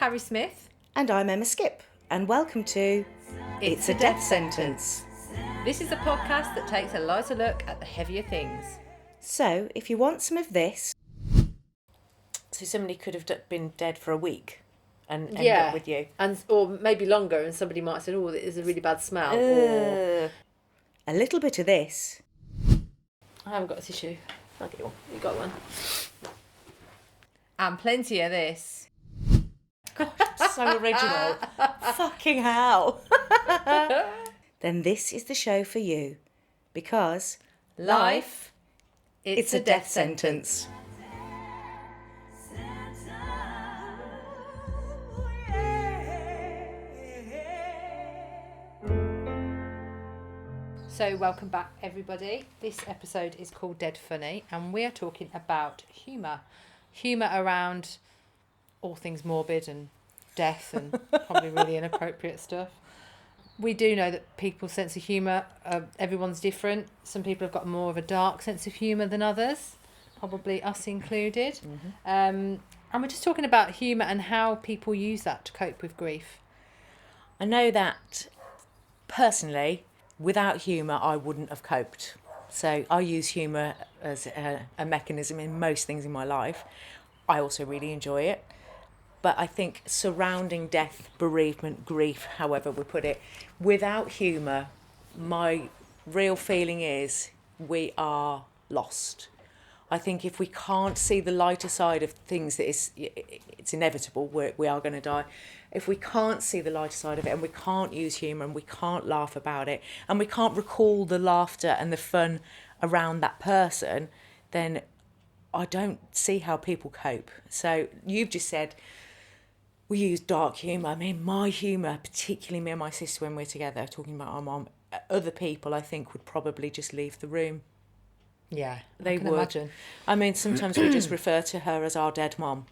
Harry Smith. And I'm Emma Skip, and welcome to It's a Death Sentence. This is a podcast that takes a lighter look at the heavier things. So, if you want some of this... So somebody could have been dead for a week and end up with you. Or maybe longer, and somebody might have said, oh, there's a really bad smell. A little bit of this. I haven't got a tissue. I'll get one. You got one. And plenty of this. God, so original. Fucking hell. Then this is the show for you. Because Life, it's a death sentence. So welcome back, everybody. This episode is called Dead Funny, and we are talking about humour. Humour around all things morbid and death and probably really inappropriate stuff. We do know that people's sense of humour, everyone's different. Some people have got more of a dark sense of humour than others, probably us included. Mm-hmm. And we're just talking about humour and how people use that to cope with grief. I know that personally, without humour, I wouldn't have coped. So I use humour as a mechanism in most things in my life. I also really enjoy it. But I think surrounding death, bereavement, grief, however we put it, without humour, my real feeling is we are lost. I think if we can't see the lighter side of things, that it's inevitable, we are going to die. If we can't see the lighter side of it, and we can't use humour, and we can't laugh about it, and we can't recall the laughter and the fun around that person, then I don't see how people cope. So you've just said we use dark humour. I mean, my humour, particularly me and my sister when we're together talking about our mum, other people I think would probably just leave the room. Yeah, they would. Imagine. I mean, sometimes we just refer to her as our dead mum.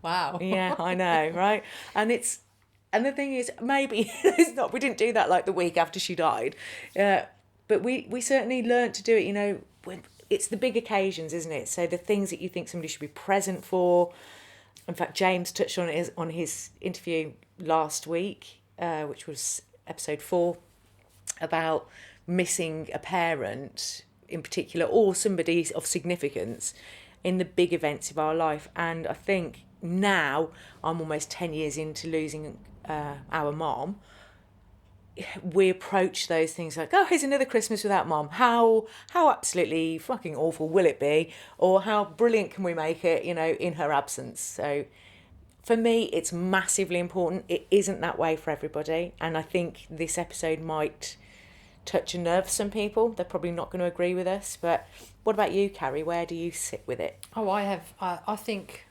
Wow. Yeah, I know, right? And the thing is, maybe it's not. We didn't do that like the week after she died, but we certainly learnt to do it. You know, when it's the big occasions, isn't it? So the things that you think somebody should be present for. In fact, James touched on it on his interview last week, which was episode 4, about missing a parent in particular, or somebody of significance in the big events of our life. And I think now I'm almost 10 years into losing our mom. We approach those things like, oh, here's another Christmas without mom. How absolutely fucking awful will it be? Or how brilliant can we make it, you know, in her absence? So for me, it's massively important. It isn't that way for everybody. And I think this episode might touch a nerve for some people. They're probably not going to agree with us. But what about you, Carrie? Where do you sit with it? Oh, I think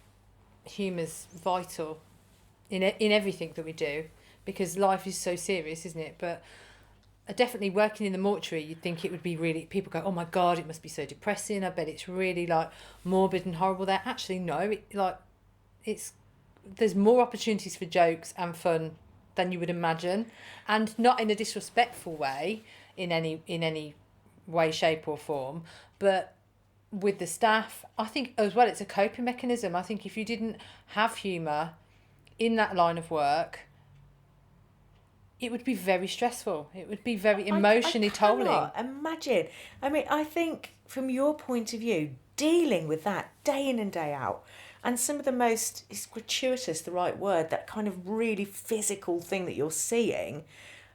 humour's vital in everything that we do, because life is so serious, isn't it? But definitely working in the mortuary, you'd think it would be really... People go, oh my God, it must be so depressing. I bet it's really like morbid and horrible there. Actually, no. There's more opportunities for jokes and fun than you would imagine, and not in a disrespectful way in any way, shape or form, but with the staff. I think as well it's a coping mechanism. I think if you didn't have humour in that line of work, it would be very stressful. It would be very emotionally tolling. I cannot imagine. I mean, I think from your point of view, dealing with that day in and day out, and some of the most, is gratuitous the right word, that kind of really physical thing that you're seeing.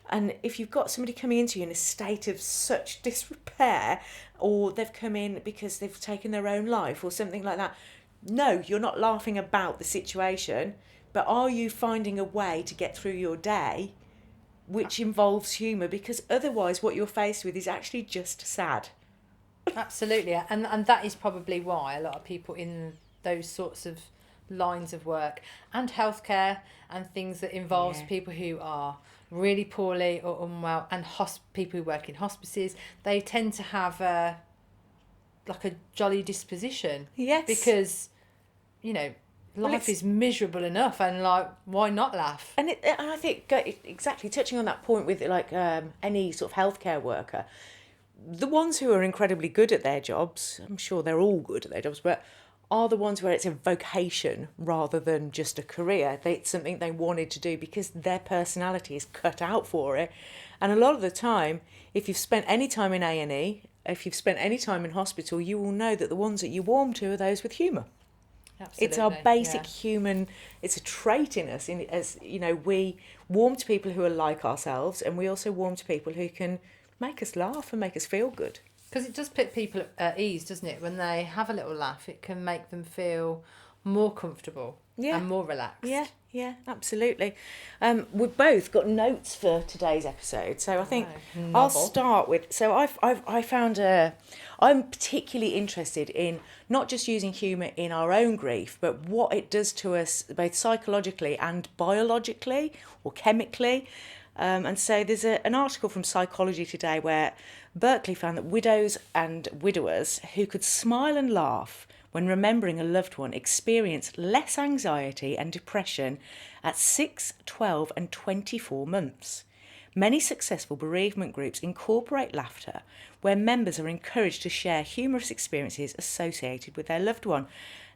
And if you've got somebody coming into you in a state of such disrepair, or they've come in because they've taken their own life or something like that, no, you're not laughing about the situation, but are you finding a way to get through your day which involves humour? Because otherwise what you're faced with is actually just sad. Absolutely. And that is probably why a lot of people in those sorts of lines of work and healthcare and things that involves people who are really poorly or unwell, and people who work in hospices, they tend to have a jolly disposition. Yes. Because, you know, life is miserable enough, and why not laugh? And I think exactly touching on that point with any sort of healthcare worker, the ones who are incredibly good at their jobs, I'm sure they're all good at their jobs, but are the ones where it's a vocation rather than just a career. It's something they wanted to do because their personality is cut out for it. And a lot of the time, if you've spent any time in A&E, if you've spent any time in hospital, you will know that the ones that you warm to are those with humour. Absolutely. It's our basic human, it's a trait in us. As you know, we warm to people who are like ourselves, and we also warm to people who can make us laugh and make us feel good. Because it does put people at ease, doesn't it? When they have a little laugh, it can make them feel more comfortable and more relaxed. Yeah, absolutely. We've both got notes for today's episode, so I think I'll start with. So I found I'm particularly interested in not just using humour in our own grief, but what it does to us both psychologically and biologically or chemically. And so there's an article from Psychology Today where Berkeley found that widows and widowers who could smile and laugh when remembering a loved one experienced less anxiety and depression at 6, 12 and 24 months. Many successful bereavement groups incorporate laughter where members are encouraged to share humorous experiences associated with their loved one.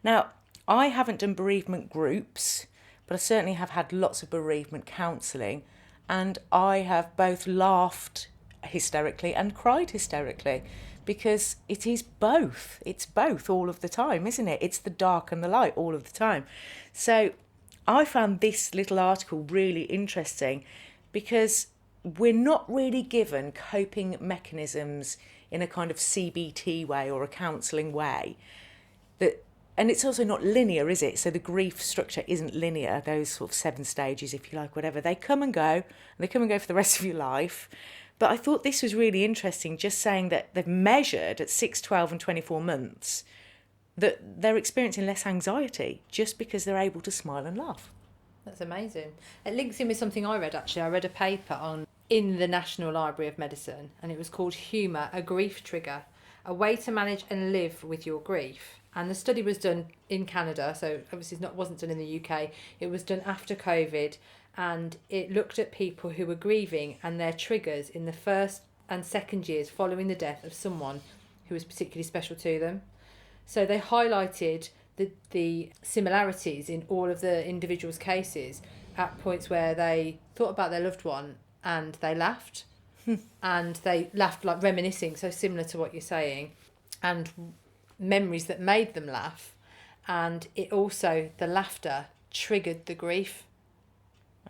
Now, I haven't done bereavement groups, but I certainly have had lots of bereavement counselling, and I have both laughed hysterically and cried hysterically because it is both. It's both all of the time, isn't it? It's the dark and the light all of the time. So I found this little article really interesting because we're not really given coping mechanisms in a kind of CBT way or a counselling way. And it's also not linear, is it? So the grief structure isn't linear, those sort of 7 stages, if you like, whatever. They come and go, and they come and go for the rest of your life. But I thought this was really interesting, just saying that they've measured at 6, 12 and 24 months that they're experiencing less anxiety just because they're able to smile and laugh. That's amazing. It links in with something I read, actually. I read a paper in the National Library of Medicine, and it was called Humour, a Grief Trigger, a way to manage and live with your grief. And the study was done in Canada, so obviously it wasn't done in the UK. It was done after COVID, and it looked at people who were grieving and their triggers in the first and second years following the death of someone who was particularly special to them. So they highlighted the similarities in all of the individuals' cases at points where they thought about their loved one and they laughed. And they laughed like reminiscing, so similar to what you're saying, and memories that made them laugh. And it also, the laughter triggered the grief.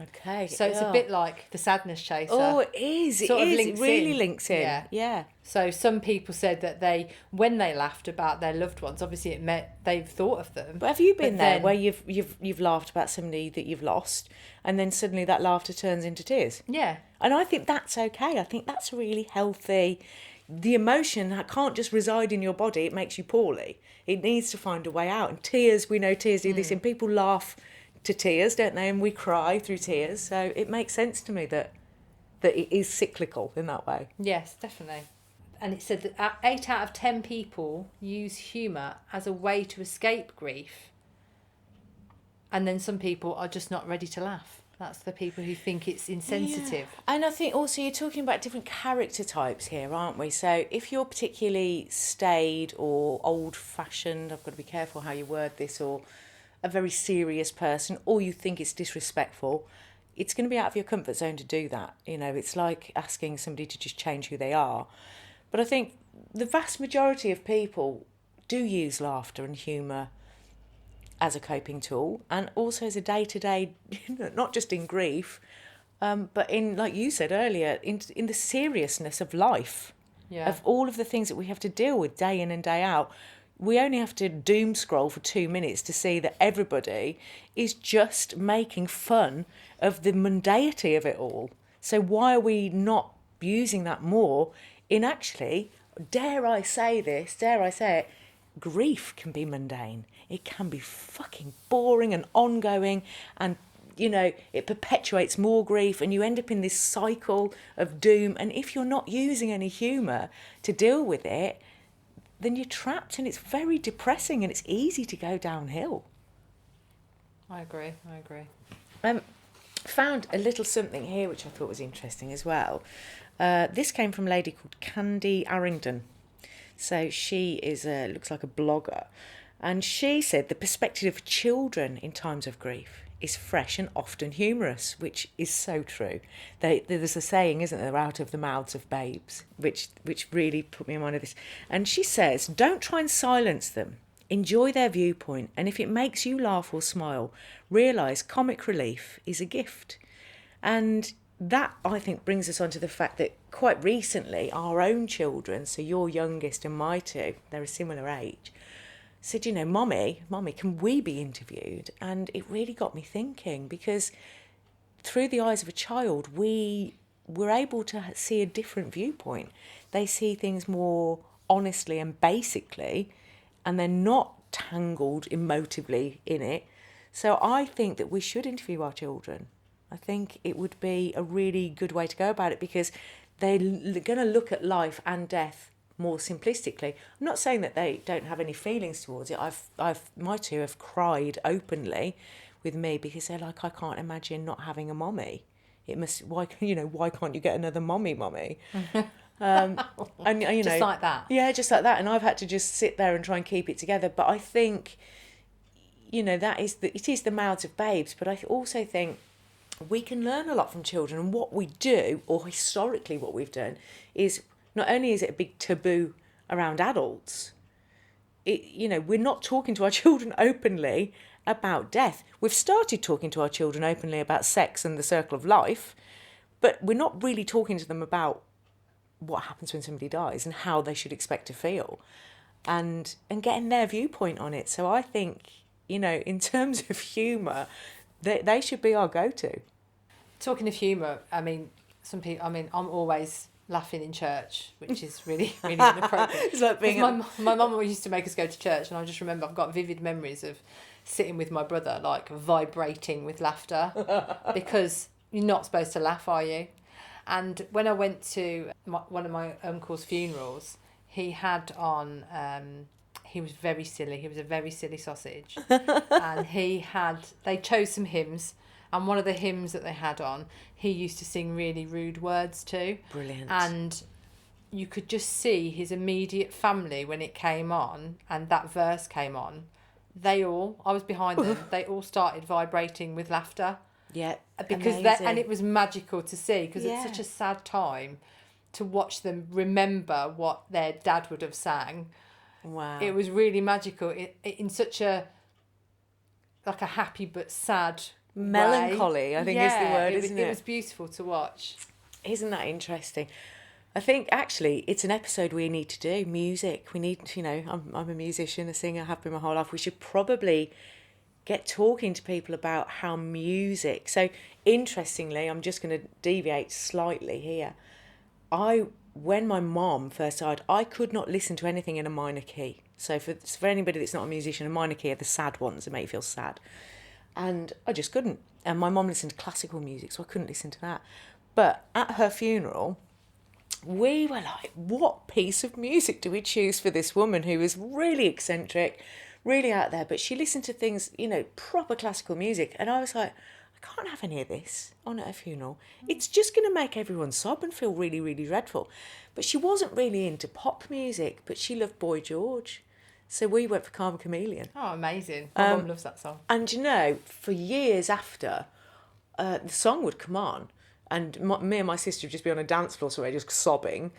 Okay. So it's a bit like the sadness chaser. Oh, it is. It really links in. Yeah. So some people said that when they laughed about their loved ones, obviously it meant they've thought of them. But have you been there where you've laughed about somebody that you've lost, and then suddenly that laughter turns into tears? Yeah. And I think that's okay. I think that's really healthy. The emotion can't just reside in your body. It makes you poorly. It needs to find a way out. And tears, we know tears do this, and people laugh to tears, don't they? And we cry through tears. So it makes sense to me that it is cyclical in that way. Yes, definitely. And it said that 8 out of 10 people use humour as a way to escape grief. And then some people are just not ready to laugh. That's the people who think it's insensitive. Yeah. And I think also you're talking about different character types here, aren't we? So if you're particularly staid or old-fashioned, I've got to be careful how you word this, or a very serious person, or you think it's disrespectful, it's going to be out of your comfort zone to do that. You know, it's like asking somebody to just change who they are. But I think the vast majority of people do use laughter and humour as a coping tool, and also as a day-to-day, not just in grief, but in, like you said earlier, in the seriousness of life, of all of the things that we have to deal with day in and day out. We only have to doom scroll for 2 minutes to see that everybody is just making fun of the mundanity of it all. So why are we not using that more in actually, dare I say it, grief can be mundane. It can be fucking boring and ongoing, and you know, it perpetuates more grief, and you end up in this cycle of doom. And if you're not using any humour to deal with it, then you're trapped, and it's very depressing, and it's easy to go downhill. I agree. Found a little something here which I thought was interesting as well. This came from a lady called Candy Arrington. So she is looks like a blogger, And she said the perspective of children in times of grief is fresh and often humorous, which is so true. There's a saying, isn't there, out of the mouths of babes, which really put me in mind of this. And she says, don't try and silence them. Enjoy their viewpoint, and if it makes you laugh or smile, realise comic relief is a gift. And that, I think, brings us on to the fact that quite recently our own children, so your youngest and my two, they're a similar age, said, Mommy, can we be interviewed? And it really got me thinking, because through the eyes of a child, we're able to see a different viewpoint. They see things more honestly and basically, and they're not tangled emotively in it. So I think that we should interview our children. I think it would be a really good way to go about it, because they're going to look at life and death more simplistically. I'm not saying that they don't have any feelings towards it. My two have cried openly with me because they're like, I can't imagine not having a mommy. Why can't you get another mommy? And just like that. Yeah, just like that. And I've had to just sit there and try and keep it together. But I think, it is the mouths of babes. But I also think we can learn a lot from children. And what we do, or historically what we've done, is not only is it a big taboo around adults, we're not talking to our children openly about death. We've started talking to our children openly about sex and the circle of life, but we're not really talking to them about what happens when somebody dies and how they should expect to feel, and getting their viewpoint on it. So I think, in terms of humour, they should be our go-to. Talking of humour, I'm always laughing in church, which is really, really inappropriate. It's like being my mum used to make us go to church, and I just remember I've got vivid memories of sitting with my brother, like vibrating with laughter, because you're not supposed to laugh, are you? And when I went to one of my uncle's funerals, he had on, he was very silly. He was a very silly sausage. And they chose some hymns. And one of the hymns that they had on, he used to sing really rude words to. Brilliant. And you could just see his immediate family when it came on and that verse came on. I was behind them, they all started vibrating with laughter. Yeah, because and it was magical to see, because it's such a sad time to watch them remember what their dad would have sang. Wow. It was really magical in such a happy but sad melancholy way. I think is the word, isn't it? It was beautiful to watch. Isn't that interesting? I think actually it's an episode we need to do. Music. We need, I'm a musician, a singer, have been my whole life. We should probably get talking to people about how music. So interestingly, I'm just going to deviate slightly here. When my mom first died, I could not listen to anything in a minor key. So for anybody that's not a musician, a minor key are the sad ones that make you feel sad. And I just couldn't. And my mom listened to classical music, so I couldn't listen to that. But at her funeral, we were like, what piece of music do we choose for this woman who was really eccentric, really out there? But she listened to things, proper classical music. And I was like, I can't have any of this on her funeral. It's just going to make everyone sob and feel really, really dreadful. But she wasn't really into pop music, but she loved Boy George. So we went for Karma Chameleon. Oh, amazing. My mum loves that song. And for years after, the song would come on, and me and my sister would just be on a dance floor somewhere just sobbing.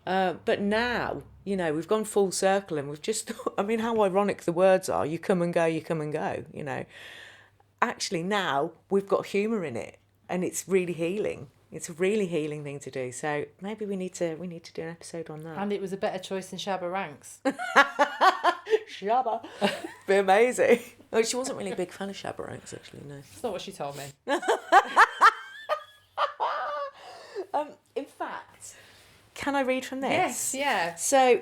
But now, we've gone full circle, and we've just thought, how ironic the words are. You come and go, Actually, now we've got humour in it, and it's really healing. It's a really healing thing to do. So maybe we need to do an episode on that. And it was a better choice than Shabba Ranks. Shabba. Be amazing. Oh, she wasn't really a big fan of Shabba Ranks, actually, no. That's not what she told me. In fact, can I read from this? Yes, yeah. So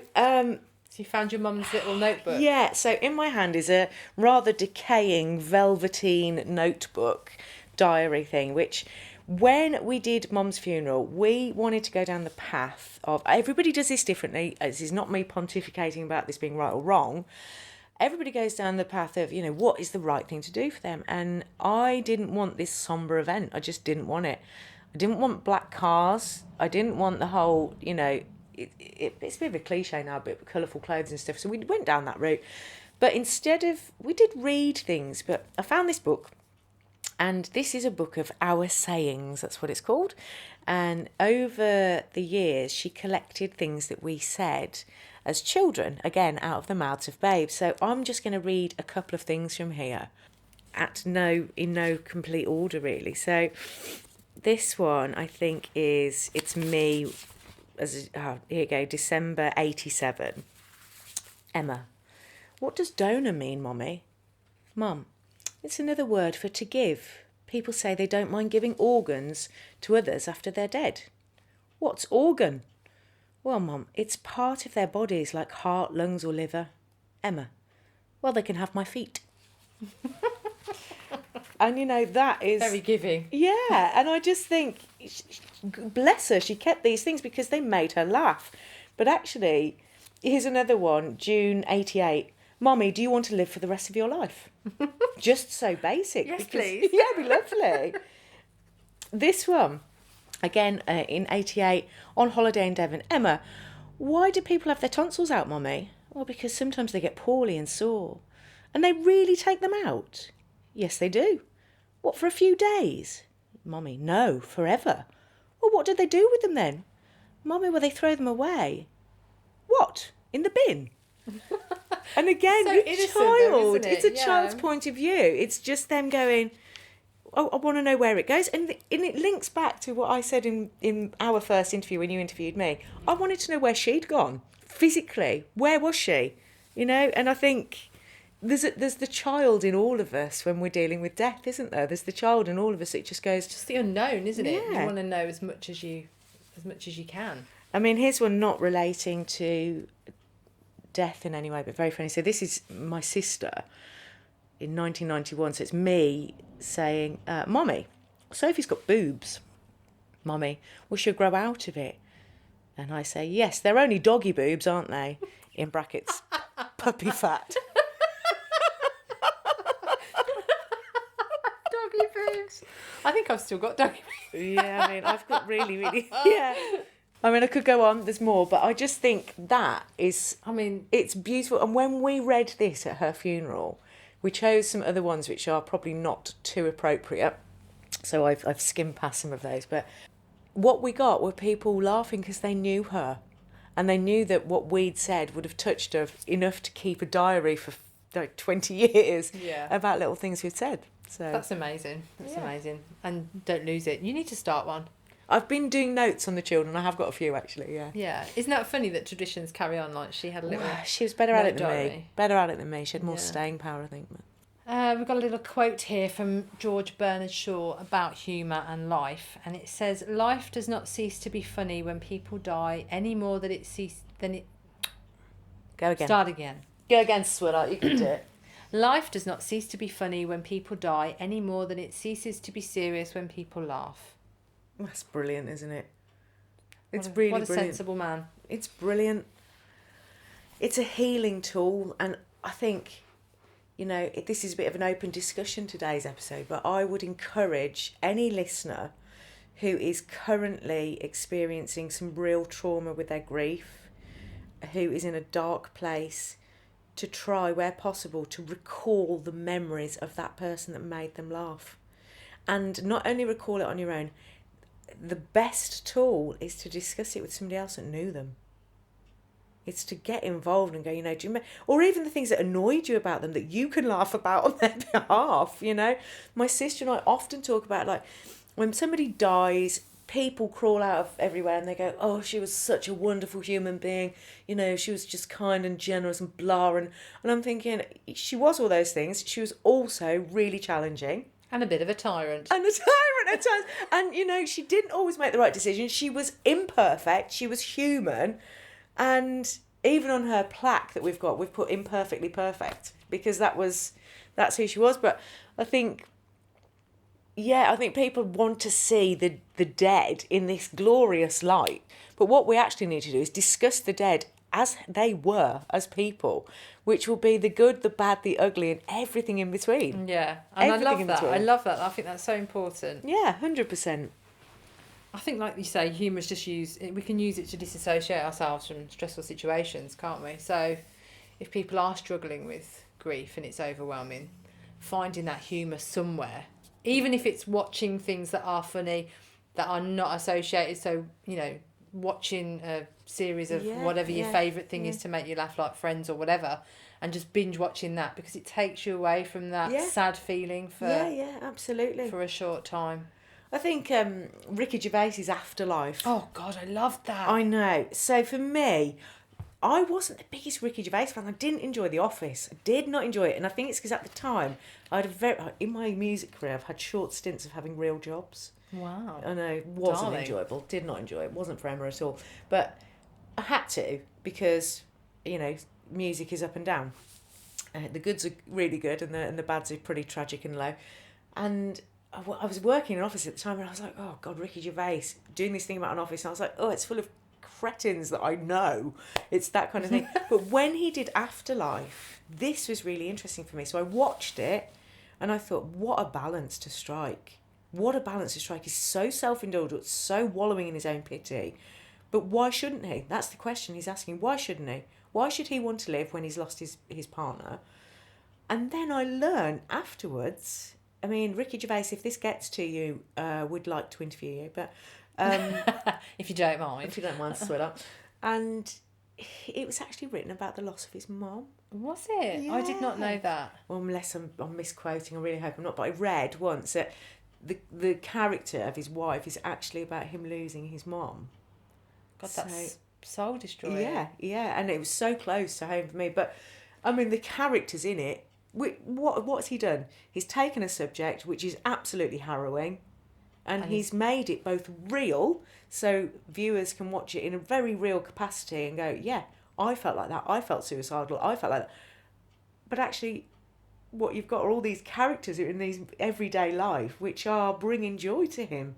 you found your mum's little notebook? Yeah, so in my hand is a rather decaying velveteen notebook diary thing, which when we did Mum's funeral, we wanted to go down the path of, everybody does this differently. This is not me pontificating about this being right or wrong. Everybody goes down the path of, what is the right thing to do for them? And I didn't want this sombre event. I just didn't want it. I didn't want black cars. I didn't want the whole, it's a bit of a cliche now, but colourful clothes and stuff. So we went down that route. But instead of, we did read things, but I found this book, and this is a book of our sayings, that's what it's called. And over the years, she collected things that we said as children, again, out of the mouths of babes. So I'm just going to read a couple of things from here, in no complete order, really. So this one, I think, it's me, here you go, December 87. Emma, what does donor mean, Mommy? Mum, it's another word for to give. People say they don't mind giving organs to others after they're dead. What's organ? Well, Mum, it's part of their bodies like heart, lungs or liver. Emma, well, they can have my feet. And, that is... Very giving. Yeah, and I just think, bless her, she kept these things because they made her laugh. But actually, here's another one, June 88. Mommy, do you want to live for the rest of your life? Just so basic. Yes, please. Yeah, it'd be lovely. This one, again, in 88, on holiday in Devon. Emma, why do people have their tonsils out, Mommy? Well, because sometimes they get poorly and sore. And they really take them out? Yes, they do. What, for a few days? Mommy, no, forever. Well, what do they do with them then? Mommy, well, they throw them away. What? In the bin? And again, So your innocent child, though, isn't it? it's a Yeah. child's point of view. It's just them going, oh, I want to know where it goes. And it links back to what I said in our first interview when you interviewed me. I wanted to know where she'd gone physically. Where was she? And I think there's the child in all of us when we're dealing with death, isn't there? There's the child in all of us. It just goes... Just the unknown, isn't it? Yeah. You want to know as much as you can. I mean, here's one not relating to death in any way, but very funny. So this is my sister in 1991. So it's me saying, Mommy, Sophie's got boobs. Mommy, will she grow out of it? And I say, yes, they're only doggy boobs, aren't they? In brackets, puppy fat. Doggy boobs. I think I've still got doggy boobs. Yeah, I mean, I've got really, yeah. I mean, I could go on, there's more, but I just think that is, it's beautiful. And when we read this at her funeral, we chose some other ones which are probably not too appropriate. So I've skimmed past some of those. But what we got were people laughing because they knew her. And they knew that what we'd said would have touched her enough to keep a diary for like 20 years about little things we'd said. So that's amazing. That's amazing. And don't lose it. You need to start one. I've been doing notes on the children. I have got a few, actually, yeah. Yeah. Isn't that funny that traditions carry on? Like, she had a little... She was better at it than diary. me. Better at it than me. She had more staying power, I think. We've got a little quote here from George Bernard Shaw about humour and life. And it says, life does not cease to be funny when people die any more than it Go again. Start again. Go again, sweetheart. You can do it. Life does not cease to be funny when people die any more than it ceases to be serious when people laugh. That's brilliant, isn't it? It's What a brilliant. sensible man. It's brilliant. It's a healing tool, and I think, this is a bit of an open discussion, today's episode, but I would encourage any listener who is currently experiencing some real trauma with their grief, who is in a dark place, to try, where possible, to recall the memories of that person that made them laugh. And not only recall it on your own, the best tool is to discuss it with somebody else that knew them. It's to get involved and go, do you remember? Or even the things that annoyed you about them that you can laugh about on their behalf, My sister and I often talk about, like, when somebody dies, people crawl out of everywhere and they go, oh, she was such a wonderful human being. She was just kind and generous and blah. And I'm thinking, she was all those things. She was also really challenging. And a bit of a tyrant. And a tyrant at times. And, she didn't always make the right decision. She was imperfect. She was human. And even on her plaque that we've got, we've put imperfectly perfect because that's who she was. But I think people want to see the dead in this glorious light. But what we actually need to do is discuss the dead as they were, as people, which will be the good, the bad, the ugly, and everything in between. Yeah, and everything I love in that. between. I love that. I think that's so important. Yeah, 100%. I think, like you say, humour's just we can use it to disassociate ourselves from stressful situations, can't we? So if people are struggling with grief and it's overwhelming, finding that humour somewhere, even if it's watching things that are funny, that are not associated. So, you know, watching a series of whatever your favourite thing is to make you laugh, like Friends or whatever, and just binge watching that, because it takes you away from that sad feeling for absolutely, for a short time. I think Ricky Gervais's Afterlife. Oh God, I loved that. I know. So for me, I wasn't the biggest Ricky Gervais fan. I didn't enjoy The Office. I did not enjoy it, and I think it's because at the time I had in my music career I've had short stints of having real jobs. Wow. I know, wasn't enjoyable. Did not enjoy it. Wasn't for Emma at all. But I had to, because, you know, music is up and down. The goods are really good, and the bads are pretty tragic and low. And I was working in an office at the time, and I was like, oh God, Ricky Gervais doing this thing about an office. And I was like, oh, it's full of cretins that I know. It's that kind of thing. But when he did Afterlife, this was really interesting for me. So I watched it, and I thought, what a balance to strike. What a balance to strike. He's so self-indulgent, so wallowing in his own pity. But why shouldn't he? That's the question he's asking. Why shouldn't he? Why should he want to live when he's lost his partner? And then I learned afterwards, I mean, Ricky Gervais, if this gets to you, would like to interview you, but... if you don't mind. If you don't mind, sweetheart. And it was actually written about the loss of his mum. Was it? Yeah. I did not know that. Well, unless I'm misquoting, I really hope I'm not, but I read once that the character of his wife is actually about him losing his mum. God, that's soul destroying. Yeah, and it was so close to home for me. But, I mean, the characters in it, what's he done? He's taken a subject which is absolutely harrowing, and he's made it both real, so viewers can watch it in a very real capacity and go, yeah, I felt like that, I felt suicidal, I felt like that. But actually, what you've got are all these characters in these everyday life which are bringing joy to him,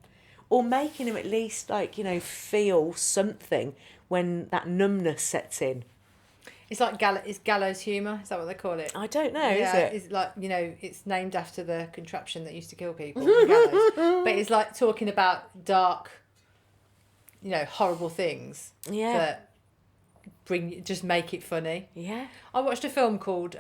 or making him at least, like, you know, feel something when that numbness sets in. It's like it's gallows humour. Is that what they call it? I don't know. Is it? It's like, you know, it's named after the contraption that used to kill people. The gallows. But it's like talking about dark, you know, horrible things. Yeah. That just make it funny. Yeah. I watched a film called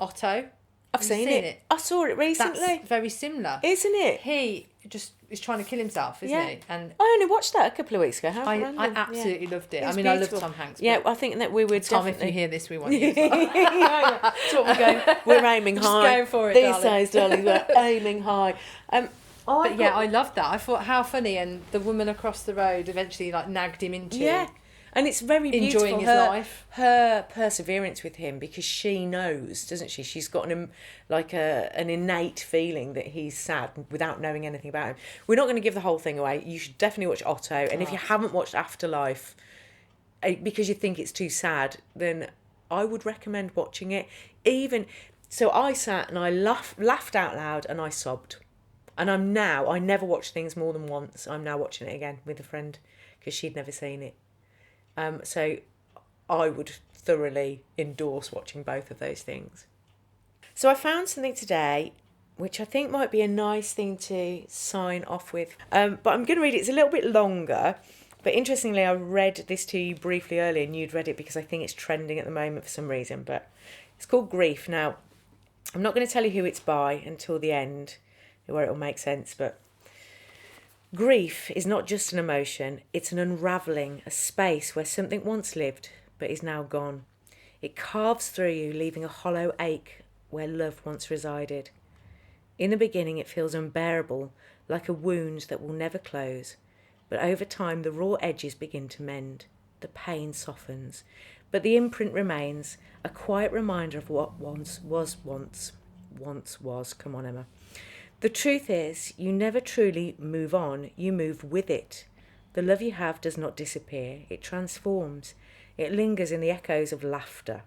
Otto. I've seen it. I saw it recently. That's very similar, isn't it? He just is trying to kill himself, isn't he? And I only watched that a couple of weeks ago. I absolutely loved it. I mean, beautiful. I love Tom Hanks. Yeah, I think that we would Tom, definitely... if you hear this, we want you. That's what we're going. We're aiming high. Just going for it, these darling. days, darling. We're aiming high. I loved that. I thought how funny, and the woman across the road eventually like nagged him into and it's very beautiful, enjoying his life. Her perseverance with him, because she knows, doesn't she? She's got an innate feeling that he's sad without knowing anything about him. We're not going to give the whole thing away. You should definitely watch Otto, and if you haven't watched Afterlife because you think it's too sad, then I would recommend watching it. So I sat and I laughed out loud and I sobbed. And I never watch things more than once. I'm now watching it again with a friend because she'd never seen it. So I would thoroughly endorse watching both of those things. So I found something today which I think might be a nice thing to sign off with. But I'm going to read it. It's a little bit longer. But interestingly, I read this to you briefly earlier and you'd read it because I think it's trending at the moment for some reason. But it's called Grief. Now, I'm not going to tell you who it's by until the end, where it'll make sense, but grief is not just an emotion, it's an unravelling, a space where something once lived but is now gone. It carves through you, leaving a hollow ache where love once resided. In the beginning it feels unbearable, like a wound that will never close, but over time the raw edges begin to mend, the pain softens, but the imprint remains, a quiet reminder of what once was. Come on, Emma. The truth is, you never truly move on, you move with it. The love you have does not disappear, it transforms. It lingers in the echoes of laughter,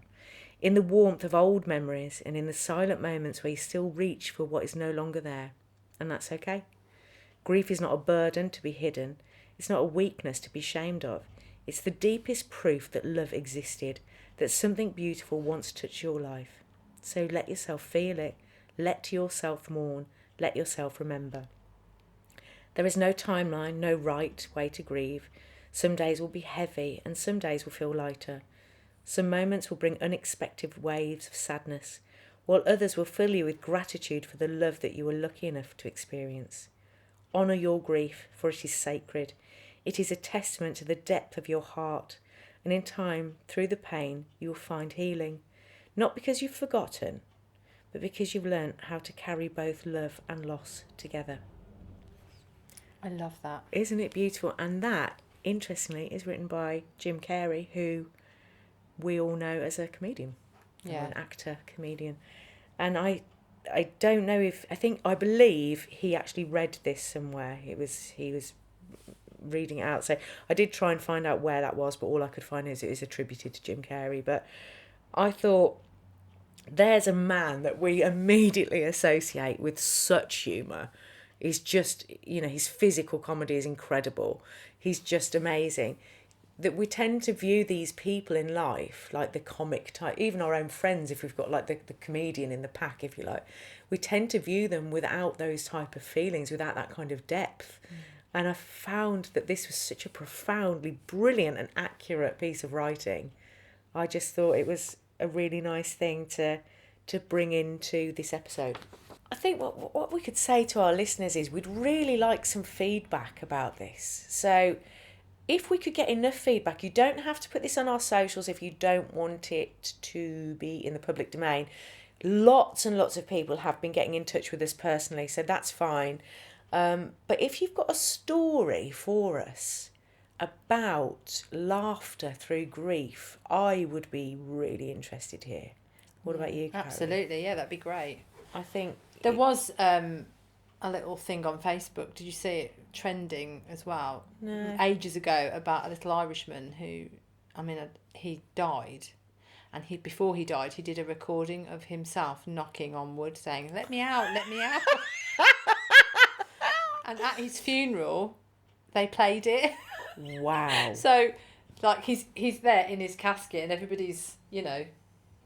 in the warmth of old memories, and in the silent moments where you still reach for what is no longer there. And that's okay. Grief is not a burden to be hidden. It's not a weakness to be ashamed of. It's the deepest proof that love existed, that something beautiful once touched your life. So let yourself feel it. Let yourself mourn. Let yourself remember. There is no timeline, no right way to grieve. Some days will be heavy and some days will feel lighter. Some moments will bring unexpected waves of sadness, while others will fill you with gratitude for the love that you were lucky enough to experience. Honour your grief, for it is sacred. It is a testament to the depth of your heart, and in time, through the pain, you will find healing, not because you've forgotten, but because you've learnt how to carry both love and loss together. I love that. Isn't it beautiful? And that, interestingly, is written by Jim Carrey, who we all know as a comedian, or an actor, comedian. And I don't know if, I believe he actually read this somewhere. He was reading it out. So I did try and find out where that was, but all I could find is it is attributed to Jim Carrey. But I thought, there's a man that we immediately associate with such humour. He's just, his physical comedy is incredible. He's just amazing. That we tend to view these people in life, like the comic type, even our own friends, if we've got like the comedian in the pack, if you like, we tend to view them without those type of feelings, without that kind of depth. And I found that this was such a profoundly brilliant and accurate piece of writing. I just thought it was a really nice thing to bring into this episode. I think what we could say to our listeners is we'd really like some feedback about this. So if we could get enough feedback, you don't have to put this on our socials if you don't want it to be in the public domain. Lots and lots of people have been getting in touch with us personally, so that's fine. But if you've got a story for us about laughter through grief, I would be really interested here. What about you, Karen? Absolutely, yeah, that'd be great. I think there was a little thing on Facebook. Did you see it trending as well? No. Ages ago, about a little Irishman who, he died, and before he died, he did a recording of himself knocking on wood, saying, "Let me out, let me out." And at his funeral, they played it. Wow. So, like, he's there in his casket, and everybody's,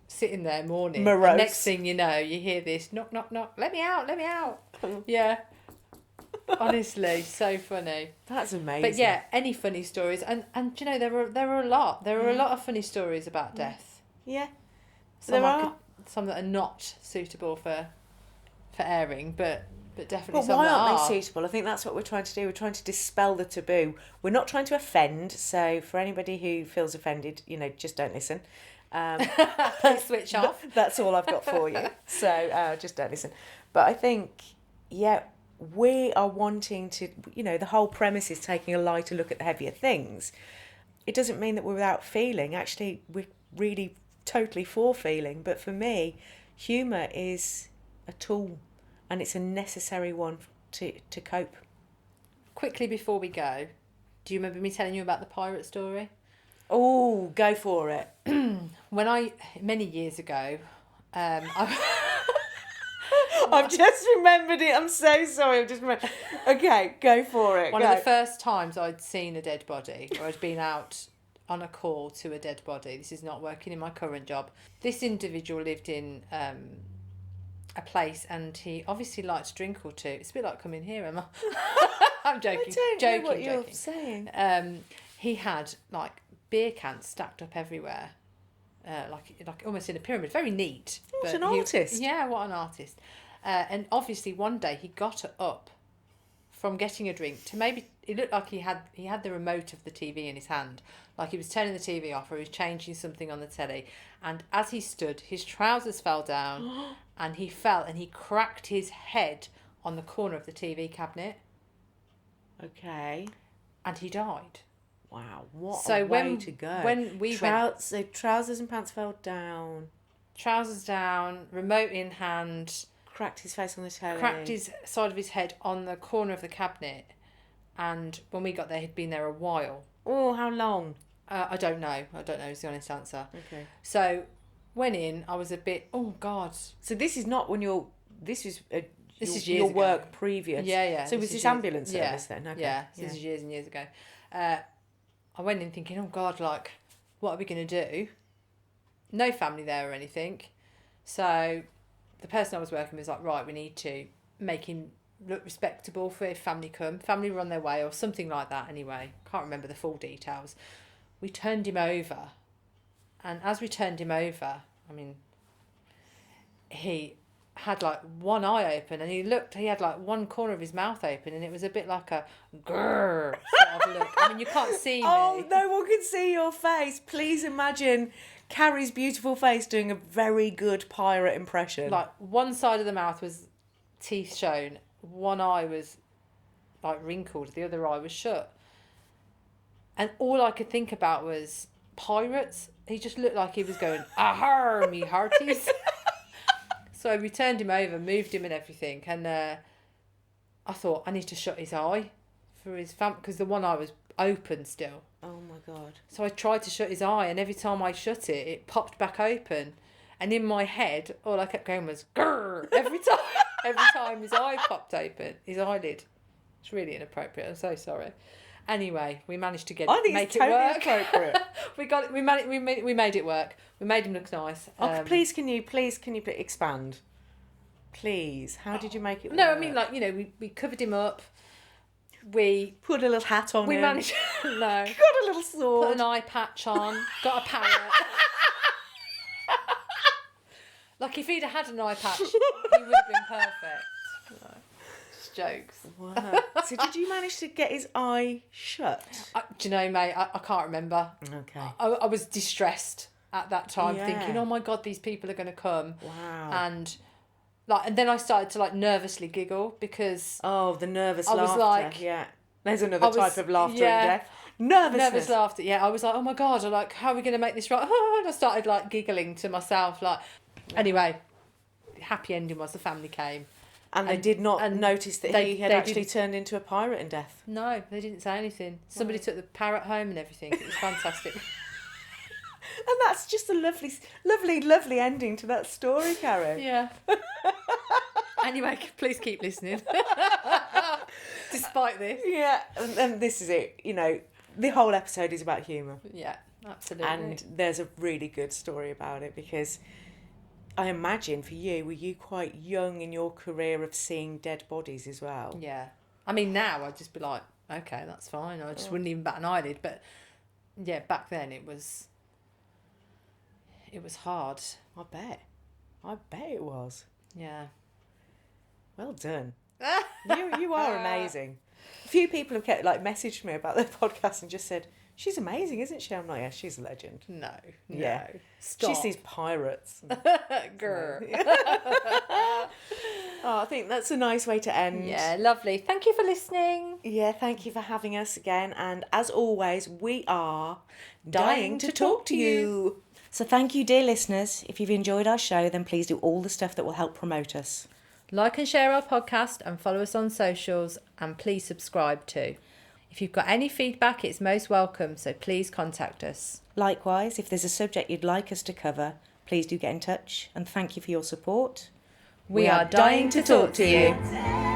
sitting there mourning. Morose. And next thing you know, you hear this knock, knock, knock. Let me out, let me out. Yeah. Honestly, so funny. That's amazing. But yeah, any funny stories, and there are a lot. There are a lot of funny stories about death. Yeah. Some that are not suitable for airing, but definitely Well, some why that aren't are. they suitable? I think that's what we're trying to do. We're trying to dispel the taboo. We're not trying to offend. So for anybody who feels offended, just don't listen. Please switch off. That's all I've got for you. So just don't listen. But I think, we are wanting to, the whole premise is taking a lighter look at the heavier things. It doesn't mean that we're without feeling. Actually, we're really totally for feeling. But for me, humour is a tool, and it's a necessary one to cope. Quickly before we go, do you remember me telling you about the pirate story? Oh, go for it. Many years ago, I've just remembered it. I'm so sorry. I've just remembered. Okay, go for it. One of the first times I'd seen a dead body, or I'd been out on a call to a dead body. This is not working in my current job. This individual lived in a place, and he obviously liked a drink or two. It's a bit like coming here, Emma. I'm joking. I don't know what joking. you're saying. He had like beer cans stacked up everywhere, like almost in a pyramid. Very neat. What an artist! Yeah, what an artist. And obviously one day he got up from getting a drink to maybe, it looked like he had the remote of the TV in his hand, like he was turning the TV off or he was changing something on the telly, and as he stood, his trousers fell down and he fell and he cracked his head on the corner of the TV cabinet. Okay. And he died. Wow, what a way to go. When we so trousers and pants fell down. Trousers down, remote in hand. Cracked his face on the telly. Cracked his side of his head on the corner of the cabinet. And when we got there, he'd been there a while. Oh, how long? I don't know is the honest answer. Okay. So, went in, I was a bit, oh God. So this is not when you're, this is years your ago. work previous. Yeah. So was this ambulance service then? Okay. Yeah, this is years and years ago. I went in thinking, oh God, like, what are we going to do? No family there or anything. So the person I was working with was like, right, we need to make him look respectable for if family come. Family were on their way or something like that anyway. Can't remember the full details. We turned him over And as we turned him over, I mean, he had like one eye open, and he had like one corner of his mouth open, and it was a bit like a grrr sort of look. I mean, you can't see me. Oh, no one can see your face. Please imagine Carrie's beautiful face doing a very good pirate impression. Like, one side of the mouth was teeth shown, one eye was like wrinkled, the other eye was shut. And all I could think about was pirates. He just looked like he was going, "Ahar, me hearties." So we turned him over, moved him and everything, and I thought, I need to shut his eye for his because the one eye was open still. Oh my God. So I tried to shut his eye, and every time I shut it, it popped back open. And in my head, all I kept going was grrr every time his eye popped open, his eyelid. It's really inappropriate. I'm so sorry. Anyway, we managed to get I think make it's it totally work. appropriate. We made it work. We made him look nice. Please can you expand? Please. How did you make it work? No, I mean, like, we covered him up. We put a little hat on. We him. managed. No. Got a little sword. Put an eye patch on. Got a parrot. Like, if he'd have had an eye patch, he would have been perfect. No, just jokes. Wow. So did you manage to get his eye shut? Do you know, mate, I can't remember. Okay. I was distressed at that time, Yeah. thinking, oh my God, these people are going to come. Wow. And then I started to, like, nervously giggle because... Oh, the nervous I was laughter. like... Yeah. There's another type of laughter in death. Nervous laughter. Yeah, I was like, oh my God, I'm like, how are we going to make this right? And I started, like, giggling to myself, like... Anyway, the happy ending was the family came. And they did not notice that he had actually turned into a pirate in death. No, they didn't say anything. Somebody took the parrot home and everything. It was fantastic. And that's just a lovely, lovely, lovely ending to that story, Carrie. Yeah. Anyway, please keep listening. Despite this. Yeah, and this is it. The whole episode is about humour. Yeah, absolutely. And there's a really good story about it because... I imagine for you, were you quite young in your career of seeing dead bodies as well? Yeah. I mean, now I'd just be like, okay, that's fine. I just wouldn't even bat an eyelid. But yeah, back then it was hard. I bet it was. Yeah. Well done. You are amazing. A few people have messaged me about their podcast and just said, she's amazing, isn't she? I'm like, yeah, she's a legend. No. Yeah. Stop. She sees pirates. Grr. Oh, I think that's a nice way to end. Yeah, lovely. Thank you for listening. Yeah, thank you for having us again. And as always, we are dying to talk to you. So thank you, dear listeners. If you've enjoyed our show, then please do all the stuff that will help promote us. Like and share our podcast and follow us on socials, and please subscribe too. If you've got any feedback, it's most welcome, so please contact us. Likewise, if there's a subject you'd like us to cover, please do get in touch, and thank you for your support. We are dying to talk to you.